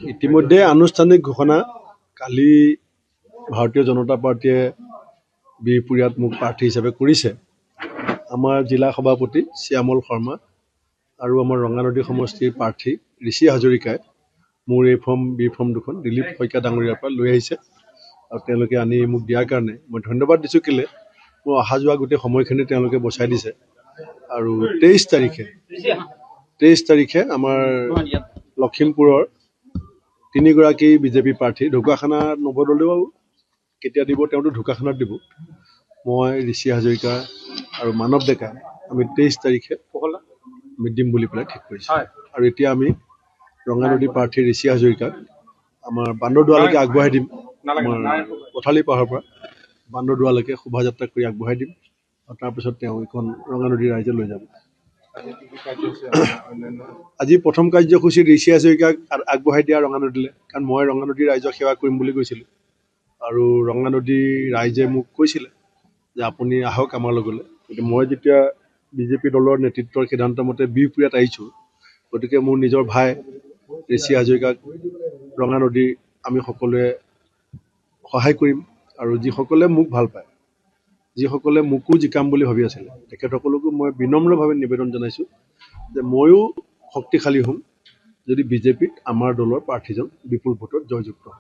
ইতিমধ্যে আনুষ্ঠানিক ঘোষণা কালি ভাৰতীয় জনতা পাৰ্টীয়ে বিহপুৰীয়াত মোক প্ৰাৰ্থী হিচাপে কৰিছে। আমাৰ জিলা সভাপতি শ্যামল শৰ্মা আৰু আমাৰ ৰঙানদী সমষ্টিৰ প্ৰাৰ্থী ঋষি হাজৰিকাই মোৰ এই বি ফৰ্ম দুখন দিলীপ শইকীয়া ডাঙৰীয়াৰ পৰা লৈ আহিছে আৰু তেওঁলোকে আনি মোক দিয়াৰ কাৰণে মই ধন্যবাদ দিছোঁ। কেলে মোৰ অহা যোৱা গোটেই সময়খিনি তেওঁলোকে বচাই দিছে। আৰু 23 তাৰিখে আমাৰ লখিমপুৰৰ 3গৰাকী বিজেপি প্ৰাৰ্থী ঢকুৱাখানা নৱদলেও কেতিয়া দিব, তেওঁতো ঢকুৱাখানাত দিব। মই ঋষি হাজৰিকা আৰু মানৱ ডেকা আমি 23 তাৰিখে আমি দিম বুলি পেলাই ঠিক কৰিছোঁ। আৰু এতিয়া আমি ৰঙানদী প্ৰাৰ্থী ঋষি হাজৰিকাক আমাৰ বান্দৰদুৱালৈকে আগবঢ়াই দিম। আমাৰ পথালি পাহাৰৰ পৰা বান্দৰদুৱালৈকে শোভাযাত্ৰা কৰি আগবঢ়াই দিম আৰু তাৰপিছত তেওঁ এইখন ৰঙানদীৰ ৰাইজে লৈ যাব। আজি প্ৰথম কাৰ্যসূচী ঋষি হাজৰিকাক আগবঢ়াই দিয়া ৰঙানদীলৈ, কাৰণ মই ৰঙানদীৰ ৰাইজক সেৱা কৰিম বুলি কৈছিলোঁ আৰু ৰঙানদীৰ ৰাইজে মোক কৈছিলে যে আপুনি আহক আমাৰ লগলৈ। গতিকে মই যেতিয়া বিজেপি দলৰ নেতৃত্বৰ সিদ্ধান্ত মতে বিহপুৰীয়াত আহিছোঁ, গতিকে মোৰ নিজৰ ভাই ঋষি হাজৰিকাক ৰঙানদী আমি সকলোৱে সহায় কৰিম। আৰু যিসকলে মোক ভাল পায়, যিসকলে মোকো জিকাম বুলি ভাবি আছিলে, তেখেতসকলকো মই বিনম্ৰভাৱে নিবেদন জনাইছোঁ যে ময়ো শক্তিশালী হ'ম যদি বিজেপিত আমাৰ দলৰ প্ৰাৰ্থীজন বিপুল ভোটত জয়যুক্ত হয়।